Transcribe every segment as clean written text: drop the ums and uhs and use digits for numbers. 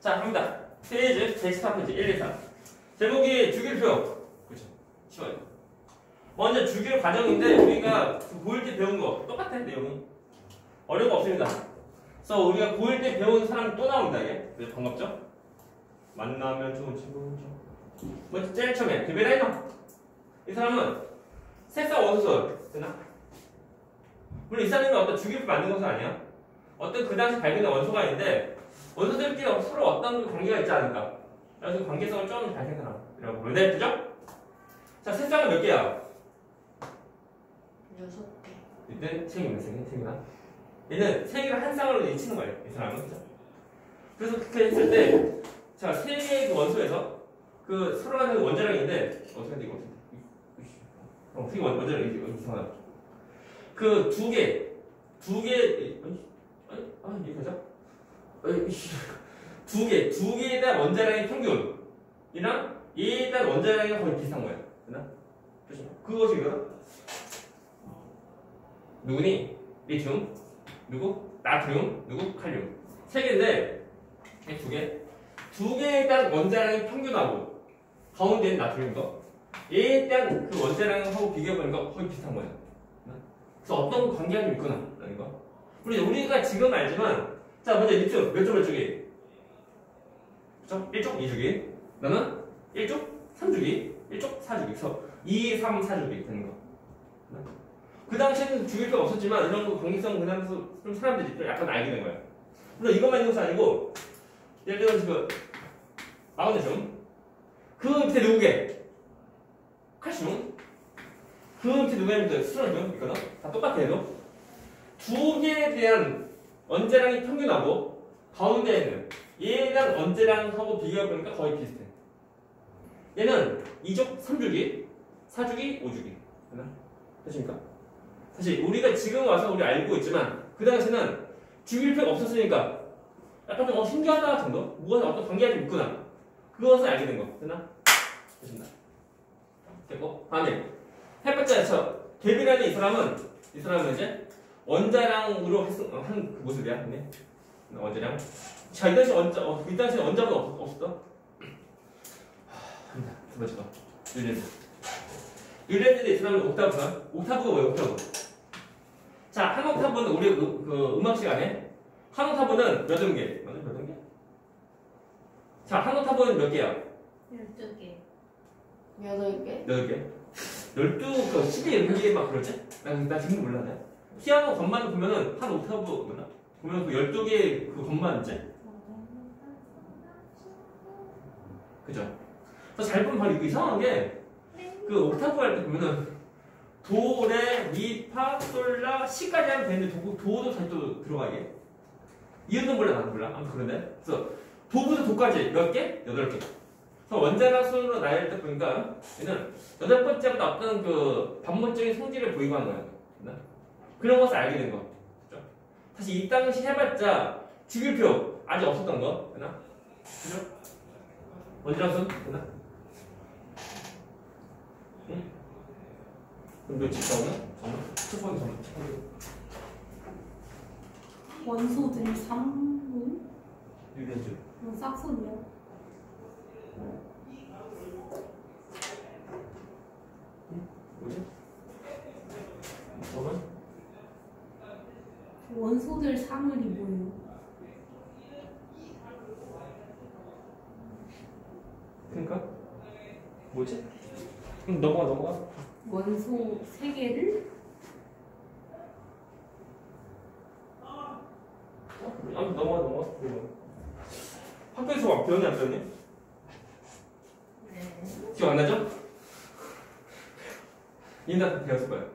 자, 갑니다. 페이지 114페이지 1, 2, 3. 제목이 주기표. 그렇죠. 쉬워요. 먼저 주기표 과정인데 우리가 고1 때 배운 거 똑같아 내용이. 어려운 거 없습니다. 그래서 우리가 고1 때 배운 사람 또 나옵니다 이게. 네, 반갑죠? 만나면 좋은 친구죠. 먼저 제일 처음에 데베라이너. 이 사람은 색상 원소설 되나? 물론 이 사람은 어떤 주기표 만든 것은 아니야. 어떤 그 당시 발견된 원소가 있는데 원소들끼리 서로 어떤 관계가 있지 않을까? 그래서 그 관계성을 좀 잘 생각하라. 이라고 보면 돼, 그죠? 자, 색상은 몇 개야? 6개. 이때 책이 책이나? 얘는 세 개를 한 쌍으로 치는 거예요, 이 사람은. 그죠? 그래서 그렇게 했을 때, 자, 세 개의 그 원소에서 그 서로 간의 원자량인데, 어떻게 하는지 이거 어떻게 원자량이 이상하다. 그 두 개, 이게 뭐죠? 두 개에 대한 원자량의 평균이랑 얘에 대한 원자량이 거의 비슷한 거예요. 됐나? 그것이 이거다. 누구니? 리튬, 누구? 나트륨, 누구? 칼륨. 세 개인데, 이 두 개. 두 개에 대한 원자량의 평균하고, 가운데 있는 나트륨 거, 얘에 대한 그 원자량하고 비교해보니까 거의 비슷한 거예요. 그래서 어떤 관계가 좀 있구나, 라는 거. 우리가 지금 알지만, 자, 먼저 리튬, 몇 쪽, 몇 쪽이? 그쵸? 1쪽, 2주기. 너는 1쪽, 3주기. 1쪽, 4주기. 그래서 2, 3, 4주기 되는 거. 그 당시에는 주기표가 없었지만, 이런 거 관계성 그다음에서 좀 사람들이 좀 약간 알게 된 거야. 물론 이것만 있는 것은 아니고, 예를 들어 지금, 마그네슘. 그 밑에 누구게? 칼슘. 그 밑에 누구냐면, 수소륨. 있거든? 다 똑같아, 얘도. 두 개에 대한 원자량이 평균하고 가운데 있는 얘에 대한 원자량하고 비교해보니까 거의 비슷해. 얘는 2족 3주기, 4주기, 5주기. 됐습니까? 사실 우리가 지금 와서 우리 알고 있지만 그 당시에는 주기표가 없었으니까 약간 좀 신기하다 정도? 뭐가 어떤 관계가 좀 있구나. 그것을 알게 된 거. 됐나? 됐습니다. 됐고 다음에 햇볕자에서 개비라는 이 사람은 이제 원자량으로 한 그 모습이야. 네. 원자량. 자, 이 당시 원자가 없었어. 두 번째 거. 율렌즈. 율렌즈인데 이 사람은 옥타브가 뭐예요? 옥타브. 자, 한 옥타브는 우리 그 음악 시간에 한 옥타브는 몇 음계? 몇 음계? 자, 한 옥타브는 몇 개야? 12개. 8개? 8개? 12, 12 음계 막 그러지? 나 지금 몰랐네. 피아노 건만 보면은 한 옥타브 보면 그 12개 그 건만 있지? 그죠? 그래서 잘 보면 바로 이거 이상한 게 그 옥타브 할 때 보면은 도, 레, 미, 파, 솔, 라, 시까지 하면 되는데 도도 다시 또 들어가게. 이유는 몰라, 나는 몰라. 아무튼 그런데. 그래서 도부터 도까지 몇 개? 8개. 그래서 원자량 순으로 나열 때 보니까 얘는 8번째보다 어떤 그 반복적인 성질을 보이고 하는 거야. 그런 것을 알게 된 거. 그죠? 사실 이 당시 해봤자 주기표 아직 없었던 거. 되나? 그죠? 원자량순? 되나? 응? 그럼 몇 집 나오나? 잠깐만. 첫 번째. 원소들 3분? 유렌즈. 싹소리야. 뭐지? 잠깐만. 원소들 사물이 뭐예요? 그러니까 뭐지? 넘어가. 원소 3개를? 아무튼 넘어가. 학교에서 막 배웠냐 안 배웠니? 네. 기억 안 나죠? 이나 배웠을 거예요.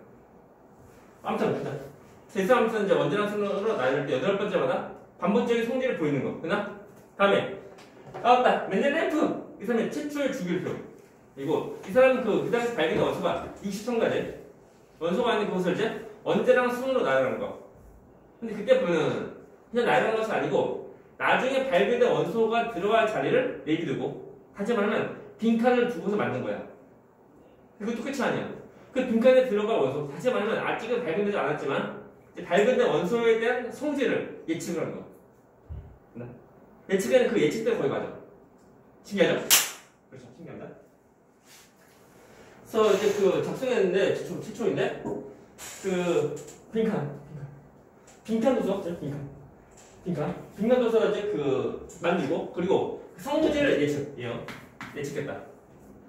아무튼 세수함수는 이제 원자량 순으로 나눌 때 8번째마다 반복적인 성질을 보이는 거. 그나? 다음에 나왔다. 멘델레프. 이 사람의 최초의 주기표. 그리고 이 사람은 그 당시 발견된 원소가 60첨가제. 원소가 아닌 그것을 이제 원자량 순으로 나열한 거. 근데 그때 보면 그냥 나열한 것이 아니고 나중에 발견된 원소가 들어갈 자리를 내비두고 다시 말하면 빈칸을 두고서 만든 거야. 그것도 끝이 아니야. 그 빈칸에 들어갈 원소, 다시 말하면 아직은 발견되지 않았지만 이제 발견된 원소에 대한 성질을 예측을 한 거. 예측에는 그 예측대로 거의 맞아. 신기하죠? 그렇죠. 신기합니다. 그래서 이제 그 작성했는데 최초인데 그 빈칸 도서 없죠? 빈칸 도서 이제 그 만들고 그리고 그 성질을 예측했다.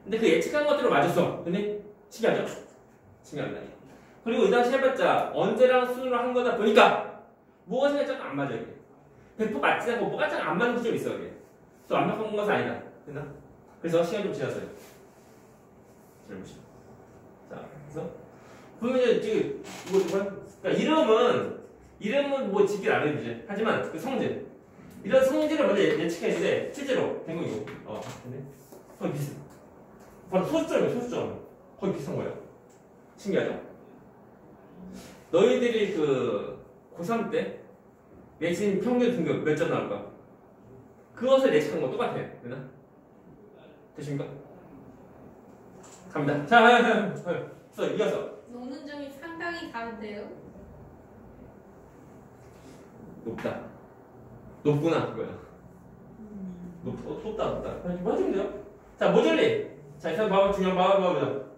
근데 그 예측한 것대로 맞았어. 근데 신기하죠? 신기합니다. 그리고 이 당시 해봤자 언제랑 순으로 한 거다 보니까 뭐가 생각자가 안 맞아 이게. 100% 맞지 않고 뭐가 안 맞는 게 좀 있어 이게. 또 완벽한 것은 아니다. 됐나? 그래서 시간이 좀 지났어요. 잘 보시죠. 자, 그래서 보면 지금 그러니까 이름은 뭐 짓길 안 해도 되지. 하지만 그 성질 이런 성질을 먼저 예측했는데 실제로 된 거 이거. 근데 거의 비슷. 바로 소수점 거의 비슷한 거예요. 신기하죠? 너희들이 그 고3 때 내신 평균 등급 몇 점 나올까? 그것을 예측한 거 똑같아. 되나? 되십니까? 갑니다. 자, 그래서 이어서 노는 점이 상당히 다른데요? 높구나 그거야. 높다. 뭐 해주면 돼요? 자, 모듈리. 자, 일단 봐봐. 중요한 봐보자.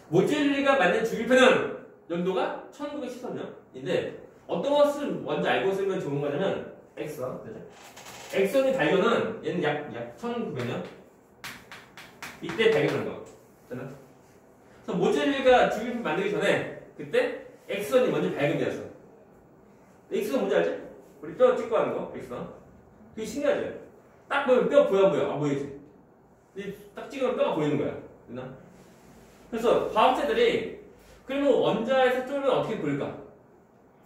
모듈리가 맞는 주기표는 연도가 1913년인데 어떤 것을 먼저 알고 쓰면 좋은 거냐면 엑선. 엑선의 발견은 얘는 약 1900년 이때 발견한 거. 됐나? 그래서 모듈리가 주기표 만들기 전에 그때 엑선이 먼저 발견되었어. 엑선 뭔지 알지? 우리 뼈 찍고 하는 거 엑선. 되게 신기하지? 딱 보면 뼈 보여? 안 보이지? 딱 찍으면 뼈가 보이는 거야. 됐나? 그래서 과학자들이 그러면 원자에서 쪼면 어떻게 보일까?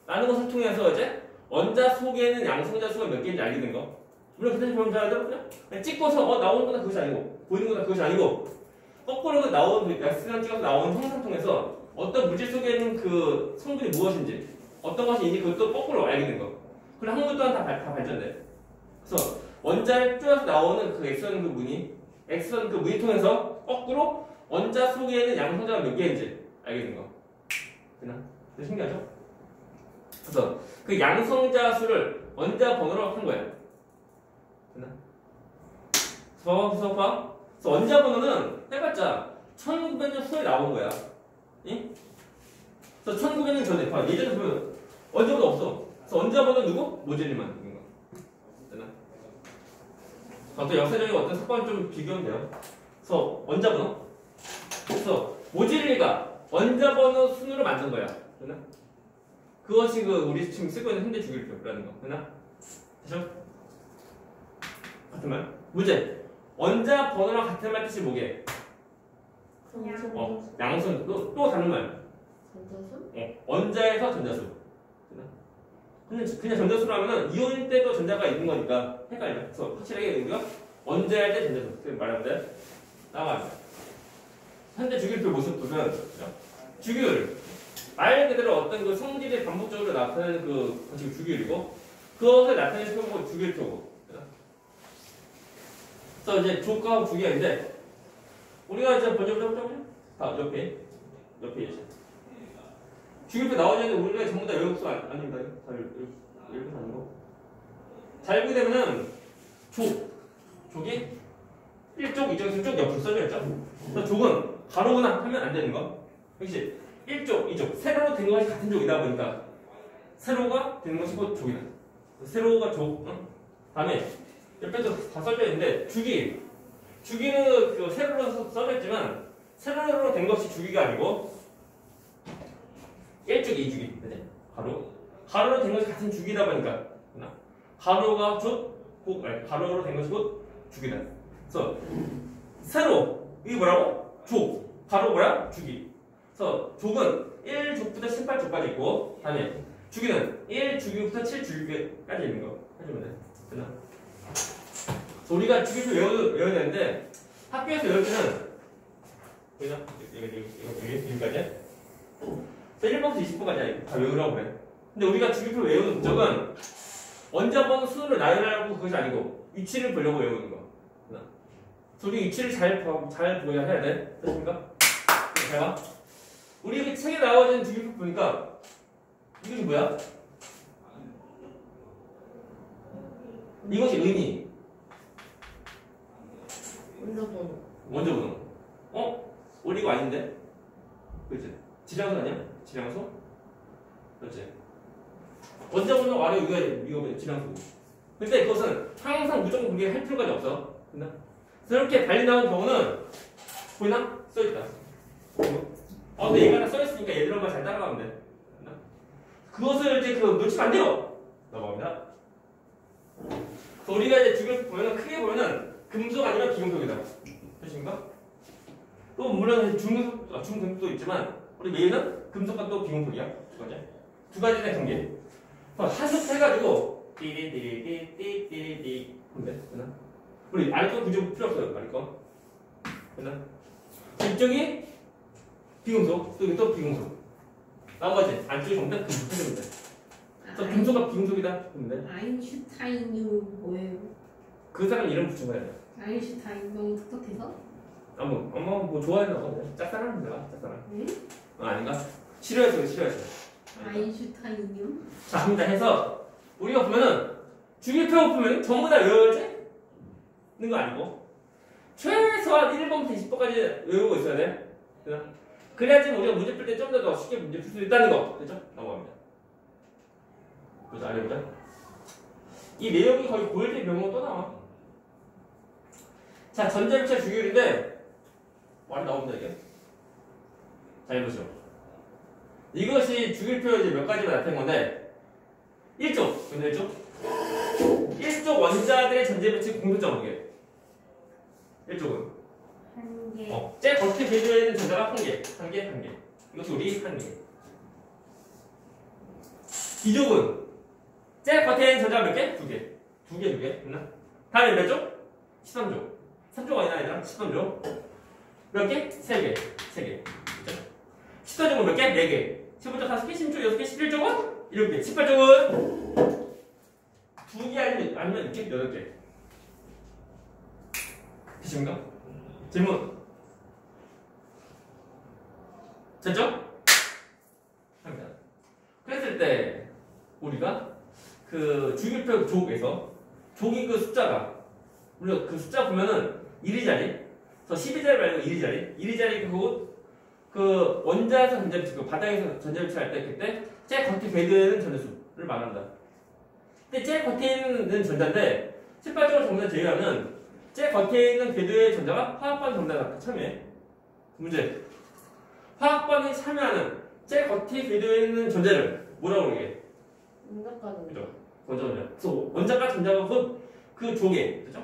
라는 것을 통해서 이제 원자 속에는 양성자 수가 몇 개인지 알게 된 거. 물론 그때 보면 잘 그냥 찍고서 나오는 거나 그것이 아니고 보이는 거나 그것이 아니고 거꾸로 나온 X랑 찍어서 나온 형상 통해서 어떤 물질 속에는 그 성분이 무엇인지 어떤 것이 있는지 그것도 거꾸로 알게 된 거. 그리고 한 번 또한 다 발전돼. 그래서 원자에 쪼여서 나오는 그 X선 그 무늬 통해서 거꾸로 원자 속에는 양성자가 몇 개인지 알게 된 거. 되나? 신기하죠? 그래서 그 양성자 수를 원자 번호로 한 거야. 되나? 그래서 원자 번호는 해봤자 1900년 후에 나온 거야. 응? 그래서 1900년 전에 예전에 보면 원자번호 없어. 그래서 원자 번호 누구? 모듈리만 있는 거. 되나? 또 역사적인 어떤 사건 좀 비교하면 돼요. 그래서 원자 번호. 그래서 모듈리가 원자 번호 순으로 만든 거야. 되나? 그것이 그 우리 지금 쓰고 있는 현대 주기표라는 거. 되나? 되죠? 같은 말? 문제. 원자 번호랑 같은 말 뜻이 뭐게? 양순. 또 다른 말. 전자수? 원자에서 전자수. 되나? 그냥 전자수로 하면은 이온일 때도 전자가 있는 거니까 헷갈려. 그래서 확실하게 우리가 원자일 때 전자수. 말하면 나와요. 현재 주기표 모습 보면 주기율. 말 그대로 어떤 그 성질이 반복적으로 나타나는 그 것이 주기율이고 그것을 나타내는 표고 주기율표고. 그래서 이제 조과하고 주기가 있는데 우리가 이제 먼저 옆에 주기표 나오기 전에 우리가 전부 다 외울 수 아닙니다. 외울 수 아니고 잘 보게 되면은 족이 1쪽, 2쪽에서 쭉 옆으로 써져 있죠. 그래서 족은 가로구나 하면 안 되는 거. 역시 1쪽, 2쪽 세로로 된 것이 같은 족이다 보니까 세로가 되는 것이 곧 족이다. 세로가 족. 다음에 옆에도 다 써져 있는데 주기는 그 세로로 써져 있지만 세로로 된 것이 주기가 아니고 1쪽, 2주기. 그지? 가로로 된 것이 같은 주기다 보니까 가로가 가로로 된 것이 곧 주기다. 그래서 세로 이게 뭐라고? 족. 가로 뭐야? 주기. 그래서 족은 1족부터 18족까지 있고 다음에 주기는 1주기부터 7주기까지 있는 거 해주면 돼. 됐나? 우리가 주기표 외워야 되는데 학교에서 외울 때는 보이나? 여기까지 1번부터 20번까지 다 외우라고 그래. 근데 우리가 주기표 외우는 목적은 원자 번호 순으로 나열하려고 그것이 아니고 위치를 보려고 외우는 거. 그래서 우리 위치를 잘 보여야 해야 돼. 됐습니까? 잘 봐. 우리 그 책에 나와진 주기표 보니까 이것이 뭐야? 이것이 의미. 원자 번호. 원자 번호. 우리 이거 아닌데? 그렇지? 질량수 아니야? 질량수? 그렇지? 원자 번호 아래 이거 질량수고. 근데 그것은 항상 무조건 그렇게 할 필요까지 없어. 됐나? 이렇게 달리 나온 경우는 보이나? 써있다. 근데 얘가 다 써있으니까 얘들만 잘 따라가면 돼. 됐나? 그것을 이제 놓치면 안 돼요. 넘어갑니다. 우리가 이제 지금 보면은 크게 보면은 금속 아니면 비금속이다. 되십니까? 또 물론 중금속도 있지만 우리 메인은 금속과 또 비금속이야. 두 가지에 대한 관계. 한솥 해가지고 띠리띠리띠띠띠띠 근데 됐나? 우리 알 거 굳이 필요 없어요. 알 거. 됐나? 이쪽이 비금속, 또 비금속. 나머지 안쪽이 전부 다 금속 해주면 돼. 그래서 금속과 비금속이다. 근데 아인슈타인은 뭐예요? 그 사람 이름 붙인 거야. 아인슈타인 너무 똑똑해서? 엄마 뭐 좋아해서 짝사랑은 내가 짝사랑. 네? 아닌가? 싫어해서. 아인슈타인이요? 자, 합니다. 해서 우리가 보면은 주기표 보면 전부 다 외워야지? 는 거 아니고 최소한 1번부터 20번까지 외우고 있어야 돼. 그래야지 우리가 문제 풀 때 좀 더 쉽게 문제 풀 수 있다는 거. 됐죠? 넘어갑니다. 보자, 알려보자. 이 내용이 거의 고일대 명문 또 나와. 자, 전자일체 주기율인데 말이 나옵니다, 이게. 자, 해보시죠. 이것이 주기표 이제 몇 가지가 나타낸 건데 1쪽, 근데 1쪽 원자들의 전자 배치 공통점 이게 1쪽은 한 개. 제일 겉에 배도에 있는 전자가 한 개. 이것이 우리 한 개. 2쪽은 제일 겉에 있는 전자가 몇 개? 두 개. 됐나? 다음에 몇 쪽? 13쪽. 3쪽 아니나 얘들아? 13쪽. 몇 개? 3개. 14쪽은 몇 개? 4개. 15쪽 5개, 16쪽 6개, 11쪽은 7개, 18쪽은 2개 아니면 이렇게 8개. 되십니까? 질문. 됐죠? 합니다. 그랬을 때 우리가 그 주기표 족에서 족이 그 숫자가 우리가 그 숫자 보면은 1위자리, 12자리 말고 1위자리 그 원자에서 전자배치, 그 바닥에서 전자배치 할 때 그때 제일 겉에 배드에 있는 전자수를 말한다. 근데 제일 겉에 있는 전자인데 18쪽을 정답 제외하면 제일 겉에 있는 궤도의 전자가 화학반 정답이다. 참여해. 문제. 화학반에 참여하는 제일 겉에 궤도에 있는 전자를 뭐라고 그러게? 원자과 전자. 그죠? 그래서 원자과 전자가 그 조개. 그죠?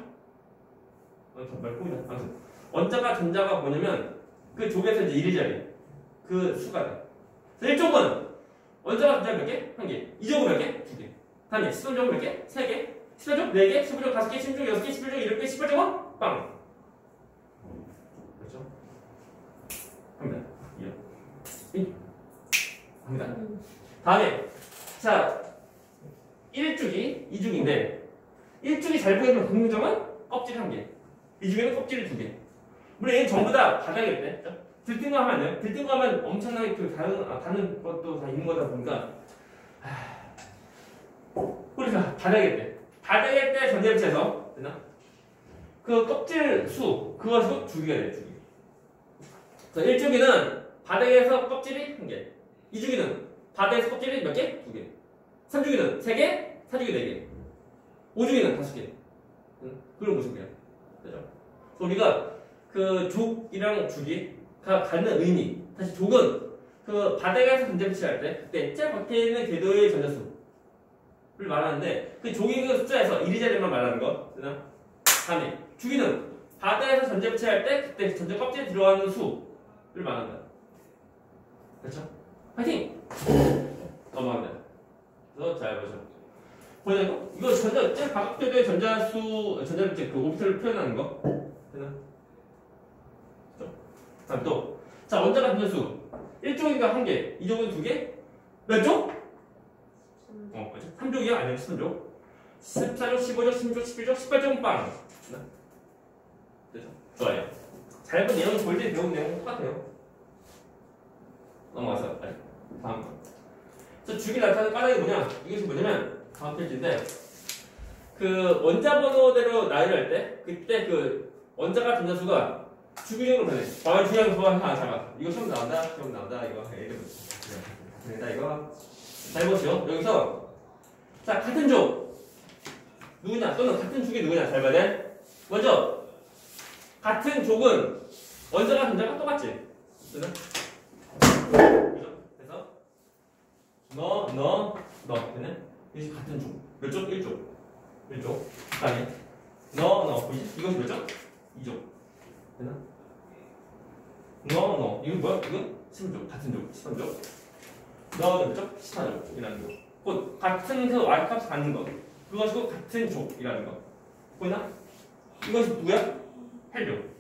정말 꼬이다. 아무튼 원자과 전자가 뭐냐면 그 족에서 이제 1위자리 그 수가 돼. 그래서 1쪽은 원자가 전자 몇 개? 1개. 2쪽은 몇 개? 2개. 다음에 13쪽은 몇 개? 3개. 14쪽 4개, 15쪽 5개, 16쪽 6개, 11쪽 7개, 18쪽은 빵. 그렇죠? 합니다. 합니다. 다음에 자 1쪽이 2쪽인데 1쪽이 잘 보이는 공통점은 껍질 1개. 2쪽에는 껍질이 2개. 물론 얘는 전부 다 바닥일 때. 들뜬거하면 안 돼요. 들뜬거하면 엄청나게 그 다른 것도 다 있는 거다 보니까 우리가 바닥일 때 전자배치해서 됐나? 그 껍질 수 그것으로 주기가 돼요. 주기. 그래서 1주기는 바닥에서 껍질이 1개, 2주기는 바닥에서 껍질이 몇 개? 2개, 3주기는 3개, 4주기 4개, 5주기는 5개. 그런 모습이야. 그죠? 그래서 우리가 그 족이랑 주기가 갖는 의미. 다시 족은 그 바닥에서 전자배치 할 때 그때 제일 겉에 있는 궤도의 전자수를 말하는데 그 족이 그 숫자에서 1위자리만 말하는 거. 되나? 다음에 주기는 바닥에서 전자배치 할 때 그때 전자 껍질에 들어가는 수를 말한다. 그렇죠? 파이팅! 넘어갑니다. 그래서 잘 보죠. 보자고? 이거 제일 바깥 궤도의 전자배치 그 오비탈을 표현하는 거. 되나? 다음 또, 자, 원자가 전자수 1쪽이니까 1개, 2쪽은 2개, 몇 쪽? 3족이야? 아니면 13족? 14족, 15족, 16족, 11족, 18족은 빵! 됐죠? 좋아요. 잘 본 내용이 볼 때 배운 내용 똑같아요. 넘어가서, 다음 거. 저 주기 나타나는 까닭이 뭐냐? 이것이 뭐냐면, 다음 페이지인데, 그 원자 번호대로 나열을 할 때 그때 그 원자가 전자수가 주기적으로 변해. 과연 중요한 거 하나 잡아. 이거 처음 나온다. 처음 나온다. 이거 예를 들어. 이거 잘 보시오. 여기서 자 같은 족 누구냐 또는 같은 축이 누구냐 잘 봐야 돼. 먼저 같은 족은 원자가 전자가 똑같지. 그죠? 그래서 너 되네. 이것이 같은 족. 몇 족? 1족. 1족. 그다음에 너 보이지? 이건 몇 족? 2족. 되나? 너 이건 뭐야? 이건 10족. 같은 족. 13족. 너 몇 족? 14족이라는 거. 곧 같은 그 Y값 갖는 거. 그것이 곧 같은 족이라는 거. 보이나? 이것이 누구야? 헬륨.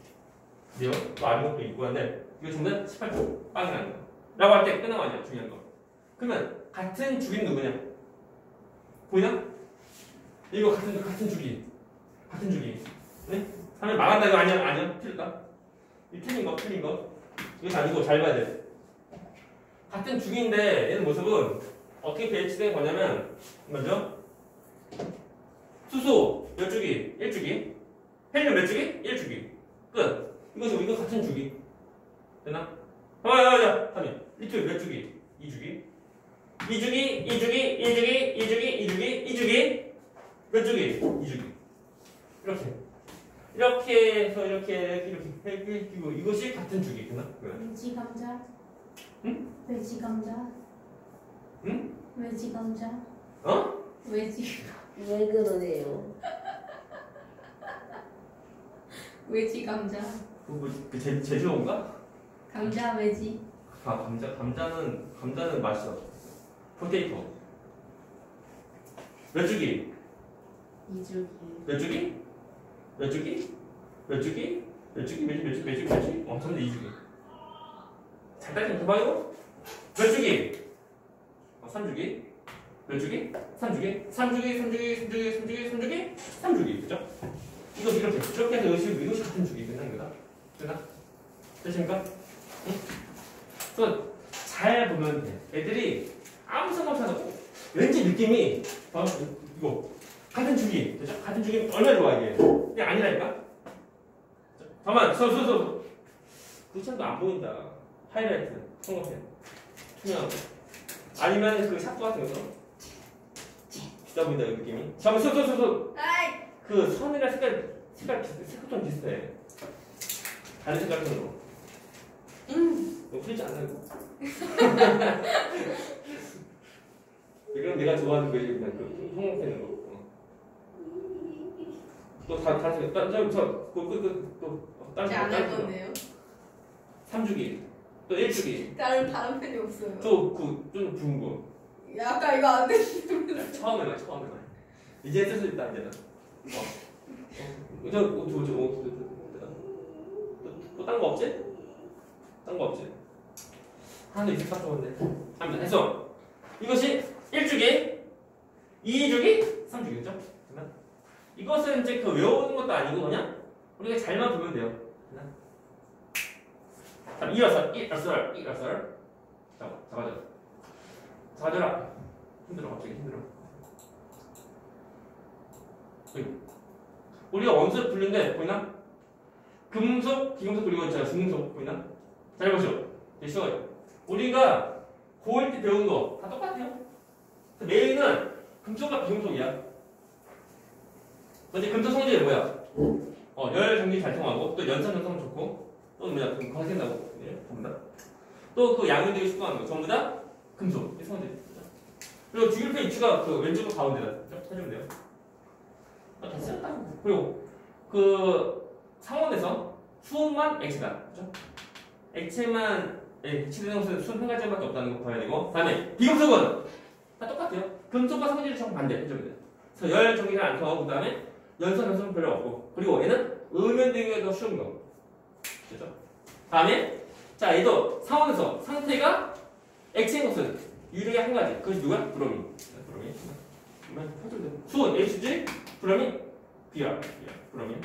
그래요? 또 아는 것도 있고 한데 이거 정답 18조 빵이라는 거 라고 할 때 끝나고 아니야 중요한 거. 그러면 같은 주기는 누구냐? 보이나? 이거 같은 주기 네? 하면 망한다 이거 아니야 틀릴까? 이 틀린 거 이거 아니고 잘 봐야 돼. 같은 주기인데 얘는 모습은 어떻게 배치된 거냐면 먼저 수소 몇 주기? 1주기. 헬륨 몇 주기? 1주기. 끝. 이거 같은 주기. 되나? 자, 3위. 리튬 몇 주기? 2주기. 2주기, 2주기, 1주기, 2주기, 2주기, 2주기. 몇 주기? 2주기. 이렇게 해서 이렇게 해주고 이것이 같은 주기. 되나? 외지 감자. 응? 외지 감자. 응? 외지 감자. 어? 외지 왜 그러세요? 외지 감자. 그 제주어인가? 감자 외지. 아 감자는 맛있어. 포테이토. 몇 주기? 2주기. 몇 주기? 몇 주기? 몇 주기? 몇 주기? 몇 주기? 엄청 돼 2주기. 잘 따지면 그만이고. 몇 주기? 3주기. 몇 주기? 3주기. 3주기. 3주기. 그죠? 이거 이렇게 해서 이것이 같은 주기 끝난 거다. 됐나? 됐습니까? 응? 또 잘 보면 돼. 애들이 아무 생각 없이 하고 왠지 느낌이 이거 같은 주기. 그죠? 같은 주기 얼마나 좋아 이게. 이게 아니라니까? 잠깐만 서. 그창도 안 보인다. 하이라이트 성공해. 투명. 아니면 그 샤프 같은 거. 비싸 보인다 이 느낌이. 잠깐만 서. 그 선이랑 색깔 비슷해. 다른 색깔 톤으로. 너무 풀리지 않나 이거? 이건 내가 좋아하는 거지 그냥 그 형광색인 거. 또 다른 잘안 건데요? 3주기 또 1주기 다른 편이 없어요. 또좀 부은 거. 아까 이거 안 됐는데. 처음에만 이제 쓸 수 있다 이제는. 또딴 거 없지? 딴 거 없지? 하나도 있을 것 좋은데. 합니다. 해서 이것이 1주기, 2주기, 3주기죠? 이것은 이제 그 외우는 것도 아니고 그냥 우리가 잘만 보면 돼요. 자, 일어설. 잡아줘라. 힘들어 갑자기 힘들어. 우리가 원소를 불리는데 보이나? 금속, 비금속 그리고 있잖아 중금속 보이나? 잘 보시오. 쉬워요. 우리가 고1 때 배운 거 다 똑같아요. 메인은 금속과 비금속이야. 먼저 금속 성질이 뭐야? 열 전기 잘 통하고 또 연산 전성 좋고 또 뭐냐 광생나고 전부 다. 또 그 양면되기 쉽고 하는 거 전부 다 금속 이 성질. 그리고 주기율표 위치가 그 왼쪽으로 가운데다 해주면 돼요. 됐어요. 그리고 그 상온에서 수온만 액체다. 그렇죠? 액체만 액체된 것은 수온 한 가지밖에 없다는 거 봐야 되고. 다음에 비금속은 다 똑같아요. 금속과 성질이 정반대 해줘야 돼요. 그래서 열 전기가 안 통하고 그다음에 연산 전성은 별로 없고. 그리고 얘는 음연되기가 더 쉬운 거. 그렇죠? 다음에 자 얘도 상온에서 상태가 액체인 것은 유일하게 한 가지. 그것이 누구야? 브로민. 수온 HG 브로민 Br 브로민.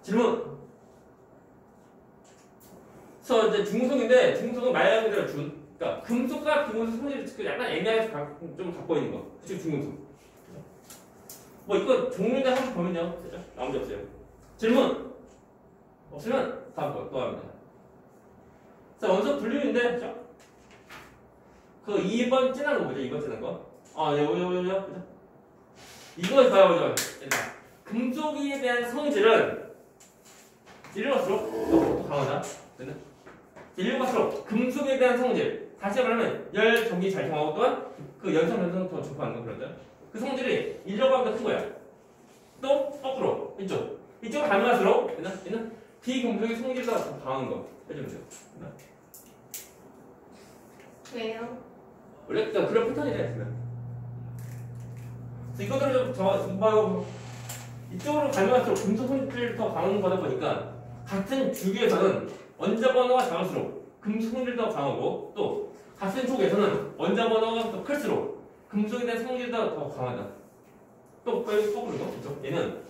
질문. 그래서 이제 중금속인데 중금속은 말 그대로 준. 그러니까 금속과 비금속 성질이 약간 애매하게 좀 갖고 있는 거. 그치 중금속. 뭐 이거 종류대 한번 보면요. 그죠? 아무 문제 없어요. 질문 없으면 다음 거 또 합니다. 자, 원소 분류인데, 그죠? 그 2번 진한 거 뭐죠? 2번 진한 거? 요요. 그죠? 이거 봐요, 그죠? 금속에 대한 성질은 일일갈수록 또 강하다. 됐나? 일일갈수록 금속에 대한 성질. 다시 말하면 열, 전기 잘 통하고 또한 그 연성, 변성 더 좋아하는 거 그러죠. 그 성질이 일일보다 큰 거야. 또 거꾸로 이쪽으로 가면 갈수록 얘는 비금속의 성질보다 더 강한 거 해주면 돼요. 됐나? 왜요? 원래 그런 패턴이 돼. 그래서 이것들을 좀 이쪽으로 가면 갈수록 금속 성질이 더 강한 거다 보니까 같은 주기에서는 원자 번호가 작을수록 금속 성질이 더 강하고 또 같은 쪽에서는 원자 번호가 더 클수록 금속에 대한 성질이 더 강하다. 또 거꾸로 이거 얘는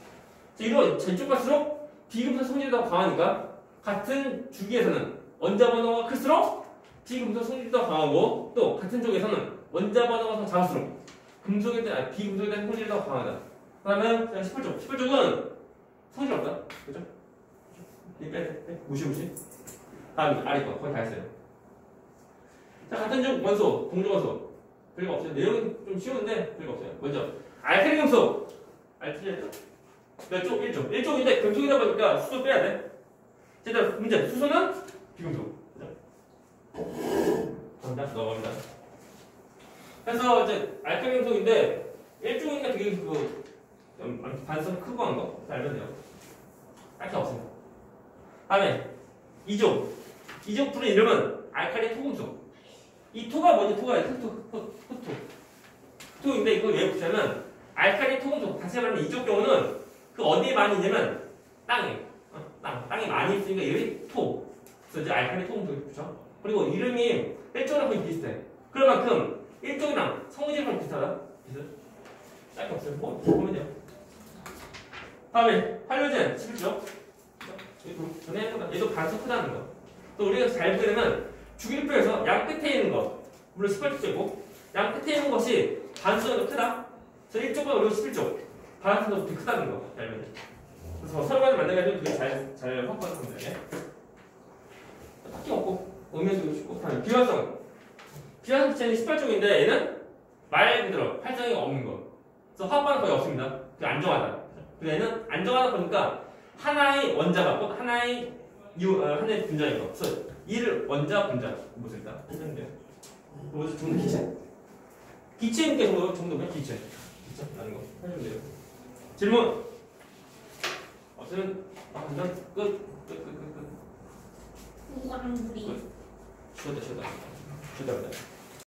이로 제쪽 갈수록 비금속 성질이 더 강하니까 같은 주기에서는 원자 번호가 클수록 비금속 성질이 더 강하고 또 같은 쪽에서는 원자 번호가 더 작을수록 비금속에 대한 성질이 더 강하다. 그러면 18쪽은 성질 없다. 그죠? 빼. 무시. 다음 아래 거 거의 다 했어요. 자, 같은 쪽 원소, 동조원소 별거 없어요. 내용은 좀 쉬운데 별거 없어요. 먼저 알칼리 금속. 알칼리 몇 쪽? 1쪽. 1쪽인데 금속이다 보니까 수소 빼야 돼. 제대로 문제. 수소는 비금속. 그죠? 정답 넘어갑니다. 그래서 이제 알칼리 금속인데 1쪽이니까 되게 반성 크고 한 거 알면 돼요. 딱히 없습니다. 다음에 2족. 2족 풀의 이름은 알칼리 토금속. 이 토가 뭐지? 토가 토인데 이걸 왜 붙이냐면 알칼리 토금속. 다시 말하면 이쪽 경우는 그 어디에 많이 있냐면 땅에. 땅에 많이 있으니까 이름이 토. 그래서 이제 알칼리 토금속 붙여. 그리고 이름이 1쪽이랑 거의 비슷해. 그럴 만큼 1쪽이랑 성질이랑 비슷하다. 딱히 없어요. 보면 돼요. 다음에 할로젠 11쪽. 전에 했던 얘도 반수 크다는 거. 또 우리가 잘 보게 되면 주기율표에서 양 끝에 있는 거 물론 18쪽이고 양 끝에 있는 것이 반수가 더 크다. 그래서 1쪽보다 우리가 11쪽 반수가 더 크다는 거 알면 돼. 그래서 서로 간에 만나가지고 그게 잘 확보하는 건데 딱히 없고 의미도 쉽고. 다음에 비활성 자체는 18쪽인데 얘는 말 그대로 활성이 없는 거. 그래서 화합은 거의 없습니다. 그게 안정하다. 근데 얘는 안정하다 보니까 하나의 원자가 꼭 하나의 분자인 거. 그래서 이를 원자 분자 무슨 일단 했는데요. 그래서 좀 더 기체니까 정도 기체라는 거 해주면 돼요. 질문 없으면 완전 끝. 우왕부리. 쉬었다.